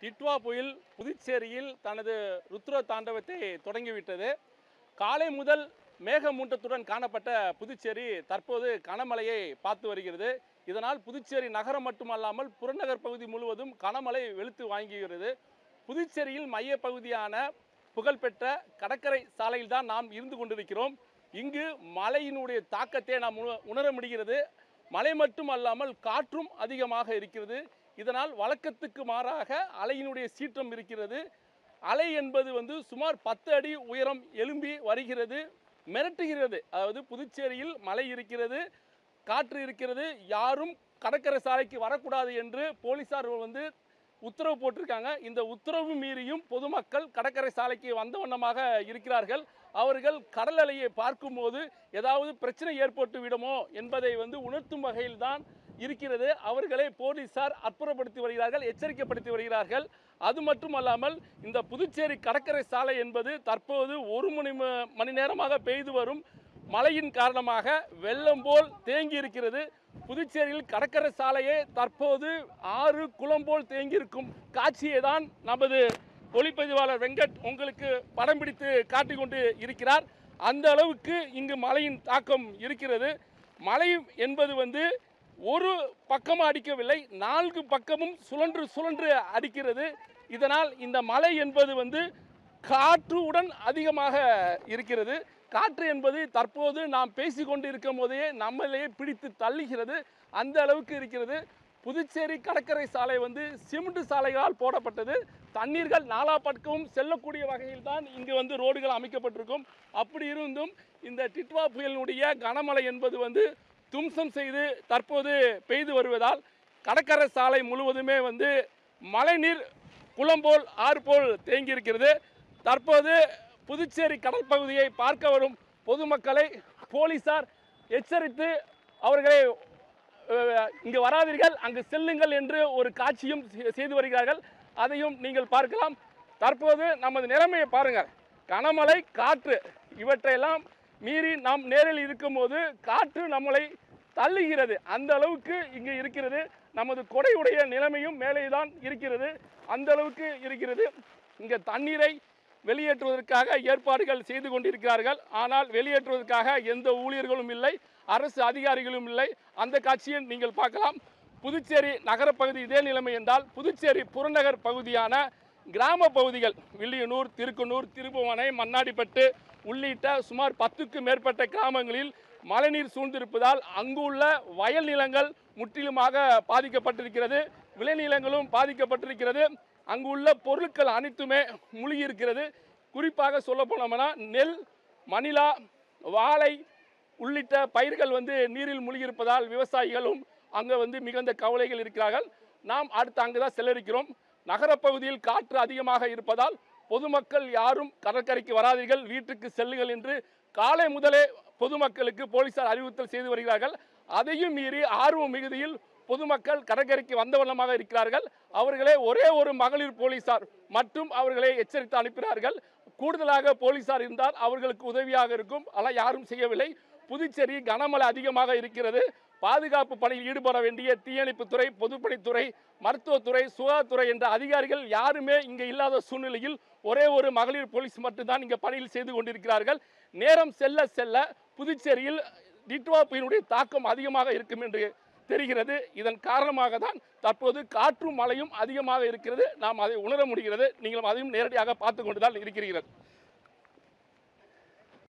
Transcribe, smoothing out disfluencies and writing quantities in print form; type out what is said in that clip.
டிட்வா புயல் புதுச்சேரியில் தனது ருத்ர தாண்டவத்தை தொடங்கிவிட்டது. காலை முதல் மேகமூட்டத்துடன் காணப்பட்ட புதுச்சேரி தற்போது கனமழையை பார்த்து வருகிறது. இதனால் புதுச்சேரி நகரம் மட்டுமல்லாமல் புறநகர் பகுதி முழுவதும் கனமழை வெளுத்து வாங்குகிறது. புதுச்சேரியில் மையப்பகுதியான புகழ்பெற்ற கடற்கரை சாலையில் தான் நாம் இருந்து கொண்டிருக்கிறோம். இங்கு மழையினுடைய தாக்கத்தை நாம் உணர முடிகிறது. மழை மட்டும் அல்லாமல் காற்றும் அதிகமாக இருக்கிறது. இதனால் வழக்கத்துக்கு மாறாக அலையினுடைய சீற்றம் இருக்கிறது. அலை என்பது சுமார் 10 அடி உயரம் எழும்பி வருகிறது, மிரட்டுகிறது. அதாவது புதுச்சேரியில் மழை இருக்கிறது, காற்று இருக்கிறது, யாரும் கடற்கரை சாலைக்கு வரக்கூடாது என்று போலீசார் உத்தரவு போட்டிருக்காங்க. இந்த உத்தரவு மீறியும் பொதுமக்கள் கடற்கரை சாலைக்கு வந்த வண்ணமாக இருக்கிறார்கள். அவர்கள் கடல் அலையை பார்க்கும்போது ஏதாவது பிரச்சனை ஏற்பட்டு விடுமோ என்பதை உணர்த்தும் வகையில் தான் இருக்கிறது. அவர்களை போலீசார் அப்புறப்படுத்தி வருகிறார்கள், எச்சரிக்கைப்படுத்தி வருகிறார்கள். அது மட்டுமல்லாமல் இந்த புதுச்சேரி கடற்கரை சாலை என்பது தற்போது 1 மணி நேரமாக பெய்து வரும் மழையின் காரணமாக வெள்ளம் போல் தேங்கி இருக்கிறது. புதுச்சேரியில் கடற்கரை சாலையே தற்போது 6 குளம் போல் தேங்கியிருக்கும் காட்சியை தான் நமது ஒளிப்பதிவாளர் வெங்கட் உங்களுக்கு படம் பிடித்து காட்டிக் கொண்டு இருக்கிறார். அந்த அளவுக்கு இங்கு மழையின் தாக்கம் இருக்கிறது. மழை என்பது ஒரு பக்கம் அடிக்கவில்லை, 4 பக்கமும் சுழன்று சுழன்று அடிக்கிறது. இதனால் இந்த மழை என்பது காற்றுடன் அதிகமாக இருக்கிறது. காற்று என்பது தற்போது நாம் பேசிக்கொண்டு இருக்கும் போதே நம்மளையே பிடித்து தள்ளுகிறது, அந்த அளவுக்கு இருக்கிறது. புதுச்சேரி கடற்கரை சாலை சிமெண்ட் சாலைகளால் போடப்பட்டது. தண்ணீர்கள் நாலா பக்கமும் செல்லக்கூடிய வகையில் தான் இங்கு ரோடுகள் அமைக்கப்பட்டிருக்கும். அப்படி இருந்தும் இந்த டிட்வா புயலினுடைய கனமழை என்பது தும்சம் செய்து தற்போது பெய்து வருவதால் கடற்கரை சாலை முழுவதுமே மழைநீர் குளம் போல் ஆறு போல் தேங்கி இருக்கிறது. தற்போது புதுச்சேரி கடல் பகுதியை பார்க்க வரும் பொதுமக்களை போலீசார் எச்சரித்து அவர்களை இங்கு வராதீர்கள், அங்கு செல்லுங்கள் என்று ஒரு காட்சியும் செய்து வருகிறார்கள். அதையும் நீங்கள் பார்க்கலாம். தற்போது நமது நிலைமையை பாருங்கள். கனமழை, காற்று இவற்றையெல்லாம் மீறி நாம் நேரில் இருக்கும்போது காற்று நம்மளை தள்ளுகிறது, அந்த அளவுக்கு இங்கு இருக்கிறது. நமது கொடையுடைய நிலைமையும் மேலே தான் இருக்கிறது, அந்த அளவுக்கு இருக்கிறது. இங்கே தண்ணீரை வெளியேற்றுவதற்காக ஏற்பாடுகள் செய்து கொண்டிருக்கிறார்கள். ஆனால் வெளியேற்றுவதற்காக எந்த ஊழியர்களும் இல்லை, அரசு அதிகாரிகளும் இல்லை. அந்த காட்சியை நீங்கள் பார்க்கலாம். புதுச்சேரி நகரப்பகுதி இதே நிலைமை என்றால் புதுச்சேரி புறநகர் பகுதியான கிராம பகுதிகள் வில்லியனூர், திருக்குனூர், திருப்புவனை, மண்ணாடிப்பட்டு உள்ளிட்ட சுமார் 10க்கும் மேற்பட்ட கிராமங்களில் மழைநீர் சூழ்ந்திருப்பதால் அங்குள்ள வயல் நிலங்கள் முற்றிலுமாக பாதிக்கப்பட்டிருக்கிறது, விளைநிலங்களும் பாதிக்கப்பட்டிருக்கிறது. அங்குள்ள பொருட்கள் அனைத்துமே மூழ்கி இருக்கிறது. குறிப்பாக சொல்ல போனோம்னா நெல், மணிலா, வாழை உள்ளிட்ட பயிர்கள் நீரில் மூழ்கியிருப்பதால் விவசாயிகளும் அங்கே மிகுந்த கவலைகள் இருக்கிறார்கள். நாம் அடுத்து அங்கு தான் செல்ல இருக்கிறோம். நகரப்பகுதியில் காற்று அதிகமாக இருப்பதால் பொதுமக்கள் யாரும் கடற்கரைக்கு வராதீர்கள், வீட்டுக்கு செல்லுங்கள் என்று காலை முதலே பொதுமக்களுக்கு போலீசார் அறிவுறுத்தல் செய்து வருகிறார்கள். அதையும் மீறி ஆர்வம் மிகுதியில் பொதுமக்கள் கடற்கரைக்கு வந்த வண்ணமாக இருக்கிறார்கள். அவர்களே ஒரே ஒரு மகளிர் போலீசார் மட்டும் அவர்களை எச்சரித்து அனுப்பினார்கள். கூடுதலாக போலீசார் இருந்தால் அவர்களுக்கு உதவியாக இருக்கும், ஆனால் யாரும் செய்யவில்லை. புதுச்சேரி கனமழை அதிகமாக இருக்கிறது. பாதுகாப்பு பணியில் ஈடுபட வேண்டிய தீயணைப்புத்துறை, பொதுப்பணித்துறை, மருத்துவத்துறை, சுகாதாரத்துறை என்ற அதிகாரிகள் யாருமே இங்கே இல்லாத சூழ்நிலையில் ஒரே ஒரு மகளிர் போலீஸ் மட்டும்தான் இங்கே பணியில் செய்து கொண்டிருக்கிறார்கள். நேரம் செல்ல செல்ல புதுச்சேரியில் டிட்வா புயலினுடைய தாக்கம் அதிகமாக இருக்கும் என்று தெரிகிறது. இதன் காரணமாக தான் தற்போது காற்றும் மழையும் அதிகமாக இருக்கிறது. நாம் அதை உணர முடிகிறது. நீங்களும் அதையும் நேரடியாக பார்த்து கொண்டு தான் இருக்கிறீர்கள்.